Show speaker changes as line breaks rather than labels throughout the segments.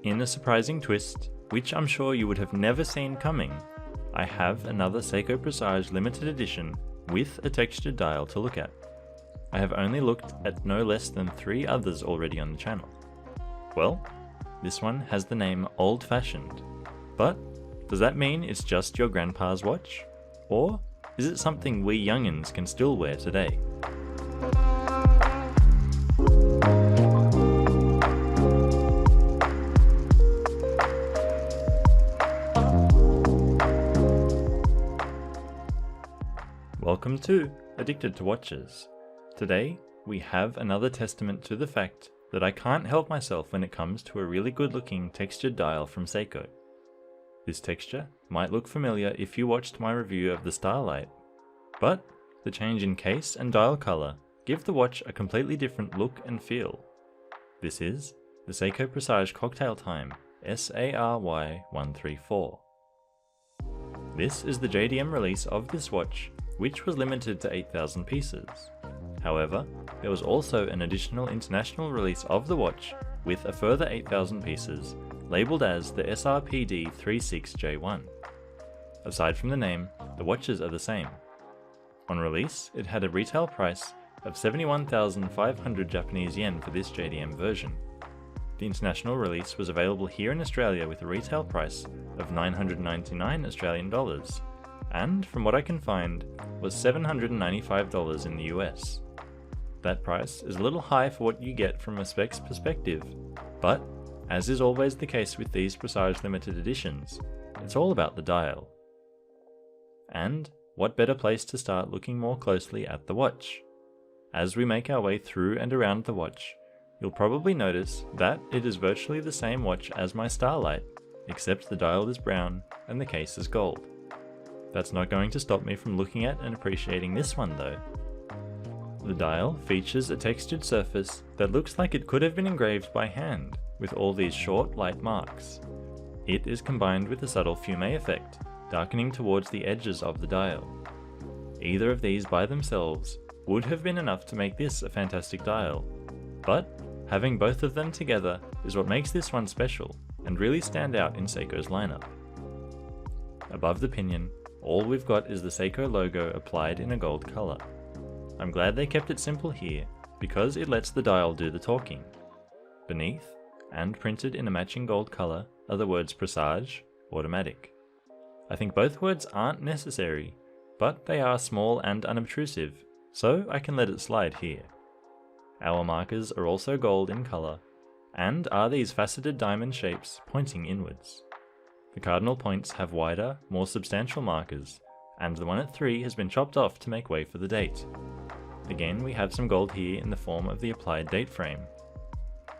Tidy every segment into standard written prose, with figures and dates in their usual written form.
in a surprising twist, which I'm sure you would have never seen coming, I have another Seiko Presage limited edition with a textured dial to look at. I have only looked at no less than 3 others already on the channel. Well, this one has the name Old Fashioned, but does that mean it's just your grandpa's watch? Or is it something we youngins can still wear today? Welcome to Addicted to Watches. Today, we have another testament to the fact that I can't help myself when it comes to a really good looking textured dial from Seiko. This texture might look familiar if you watched my review of the Starlight, but the change in case and dial color give the watch a completely different look and feel. This is the Seiko Presage Cocktail Time SARY134. This is the JDM release of this watch, which was limited to 8,000 pieces. However, there was also an additional international release of the watch with a further 8,000 pieces, labelled as the SRPD36J1. Aside from the name, the watches are the same. On release, it had a retail price of 71,500 Japanese yen for this JDM version. The international release was available here in Australia with a retail price of 999 Australian dollars, and from what I can find, was $795 in the US. That price is a little high for what you get from a specs perspective, but as is always the case with these Presage limited editions, it's all about the dial. And what better place to start looking more closely at the watch? As we make our way through and around the watch, you'll probably notice that it is virtually the same watch as my Starlight, except the dial is brown and the case is gold. That's not going to stop me from looking at and appreciating this one though. The dial features a textured surface that looks like it could have been engraved by hand, with all these short, light marks. It is combined with a subtle fume effect, darkening towards the edges of the dial. Either of these by themselves would have been enough to make this a fantastic dial, but having both of them together is what makes this one special and really stand out in Seiko's lineup. Above the pinion, all we've got is the Seiko logo applied in a gold color. I'm glad they kept it simple here, because it lets the dial do the talking. Beneath, and printed in a matching gold color, are the words Presage, Automatic. I think both words aren't necessary, but they are small and unobtrusive, so I can let it slide here. Hour markers are also gold in color, and are these faceted diamond shapes pointing inwards. The cardinal points have wider, more substantial markers, and the one at 3 has been chopped off to make way for the date. Again, we have some gold here in the form of the applied date frame.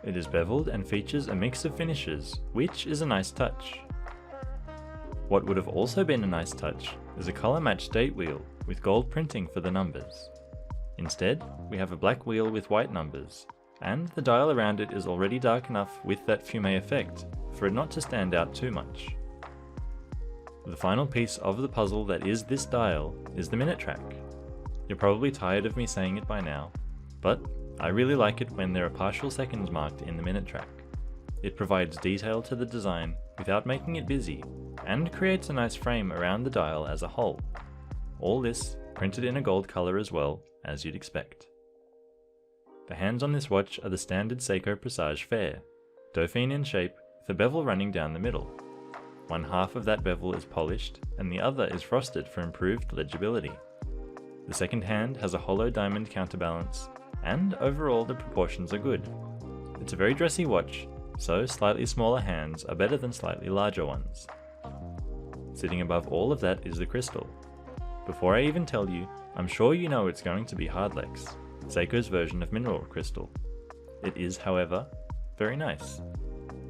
It is beveled and features a mix of finishes, which is a nice touch. What would have also been a nice touch is a color-matched date wheel with gold printing for the numbers. Instead, we have a black wheel with white numbers, and the dial around it is already dark enough with that fume effect for it not to stand out too much. The final piece of the puzzle that is this dial is the minute track. You're probably tired of me saying it by now, but I really like it when there are partial seconds marked in the minute track. It provides detail to the design without making it busy, and creates a nice frame around the dial as a whole. All this printed in a gold color as well, as you'd expect. The hands on this watch are the standard Seiko Presage fare, Dauphine in shape with a bevel running down the middle. One half of that bevel is polished, and the other is frosted for improved legibility. The second hand has a hollow diamond counterbalance, and overall the proportions are good. It's a very dressy watch, so slightly smaller hands are better than slightly larger ones. Sitting above all of that is the crystal. Before I even tell you, I'm sure you know it's going to be Hardlex, Seiko's version of mineral crystal. It is, however, very nice.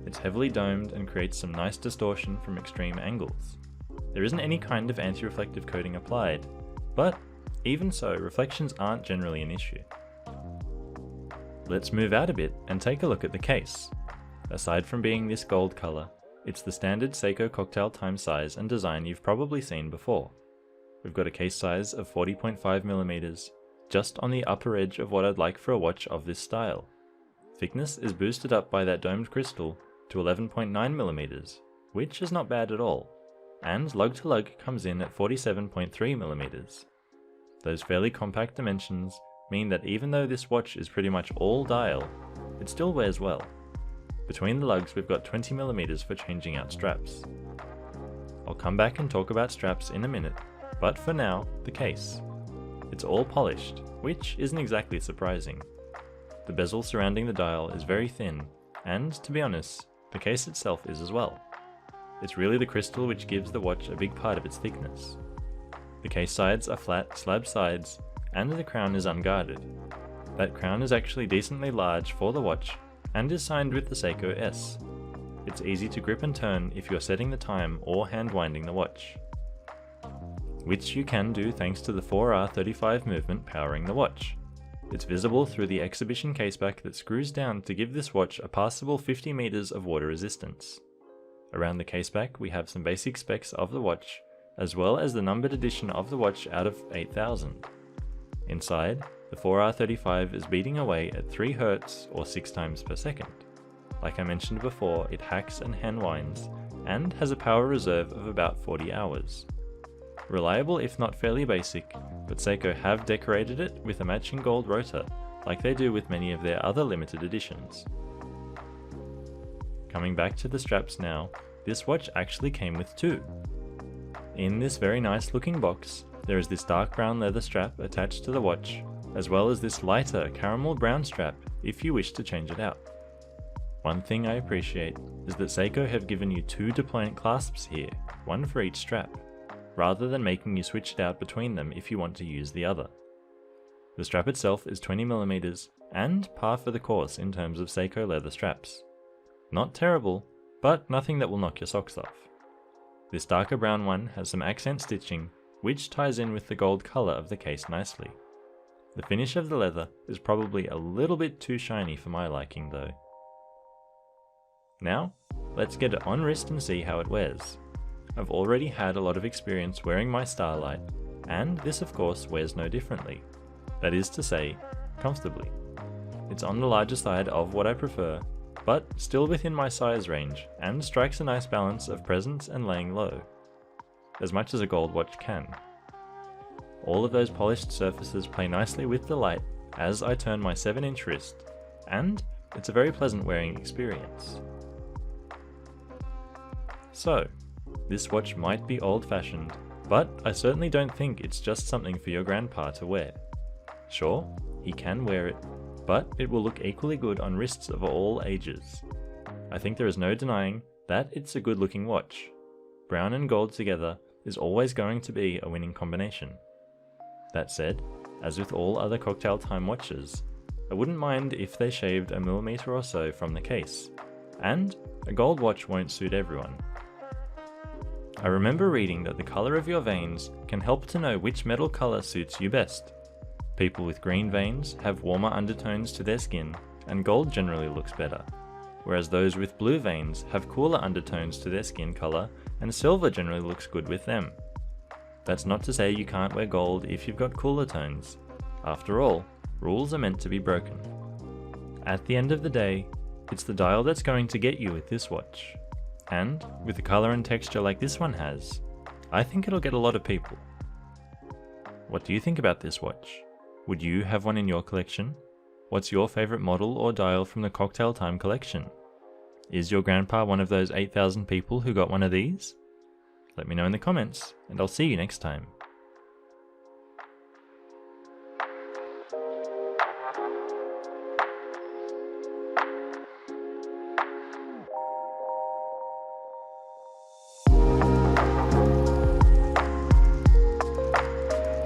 It's heavily domed and creates some nice distortion from extreme angles. There isn't any kind of anti-reflective coating applied, but even so, reflections aren't generally an issue. Let's move out a bit and take a look at the case. Aside from being this gold color, it's the standard Seiko Cocktail Time size and design you've probably seen before. We've got a case size of 40.5mm, just on the upper edge of what I'd like for a watch of this style. Thickness is boosted up by that domed crystal, to 11.9mm, which is not bad at all, and lug to lug comes in at 47.3mm. Those fairly compact dimensions mean that even though this watch is pretty much all dial, it still wears well. Between the lugs we've got 20mm for changing out straps. I'll come back and talk about straps in a minute, but for now, the case. It's all polished, which isn't exactly surprising. The bezel surrounding the dial is very thin, and to be honest, the case itself is as well. It's really the crystal which gives the watch a big part of its thickness. The case sides are flat slab sides, and the crown is unguarded. That crown is actually decently large for the watch, and is signed with the Seiko S. It's easy to grip and turn if you're setting the time or hand winding the watch, which you can do thanks to the 4R35 movement powering the watch. It's visible through the exhibition caseback that screws down to give this watch a passable 50 meters of water resistance. Around the caseback we have some basic specs of the watch, as well as the numbered edition of the watch out of 8000. Inside, the 4R35 is beating away at 3 Hz or 6 times per second. Like I mentioned before, it hacks and hand winds, and has a power reserve of about 40 hours. Reliable if not fairly basic, but Seiko have decorated it with a matching gold rotor, like they do with many of their other limited editions. Coming back to the straps now, this watch actually came with 2. In this very nice looking box, there is this dark brown leather strap attached to the watch, as well as this lighter caramel brown strap if you wish to change it out. One thing I appreciate is that Seiko have given you 2 deployant clasps here, one for each strap, rather than making you switch it out between them if you want to use the other. The strap itself is 20mm and par for the course in terms of Seiko leather straps. Not terrible, but nothing that will knock your socks off. This darker brown one has some accent stitching, which ties in with the gold colour of the case nicely. The finish of the leather is probably a little bit too shiny for my liking though. Now, let's get it on wrist and see how it wears. I've already had a lot of experience wearing my Starlight, and this of course wears no differently. That is to say, comfortably. It's on the larger side of what I prefer, but still within my size range, and strikes a nice balance of presence and laying low. As much as a gold watch can. All of those polished surfaces play nicely with the light as I turn my 7-inch wrist, and it's a very pleasant wearing experience. So, this watch might be old-fashioned, but I certainly don't think it's just something for your grandpa to wear. Sure, he can wear it, but it will look equally good on wrists of all ages. I think there is no denying that it's a good-looking watch. Brown and gold together is always going to be a winning combination. That said, as with all other cocktail time watches, I wouldn't mind if they shaved a millimeter or so from the case, and a gold watch won't suit everyone. I remember reading that the colour of your veins can help to know which metal colour suits you best. People with green veins have warmer undertones to their skin, and gold generally looks better, whereas those with blue veins have cooler undertones to their skin colour, and silver generally looks good with them. That's not to say you can't wear gold if you've got cooler tones. After all, rules are meant to be broken. At the end of the day, it's the dial that's going to get you with this watch. And, with a colour and texture like this one has, I think it'll get a lot of people. What do you think about this watch? Would you have one in your collection? What's your favourite model or dial from the Cocktail Time collection? Is your grandpa one of those 8,000 people who got one of these? Let me know in the comments, and I'll see you next time.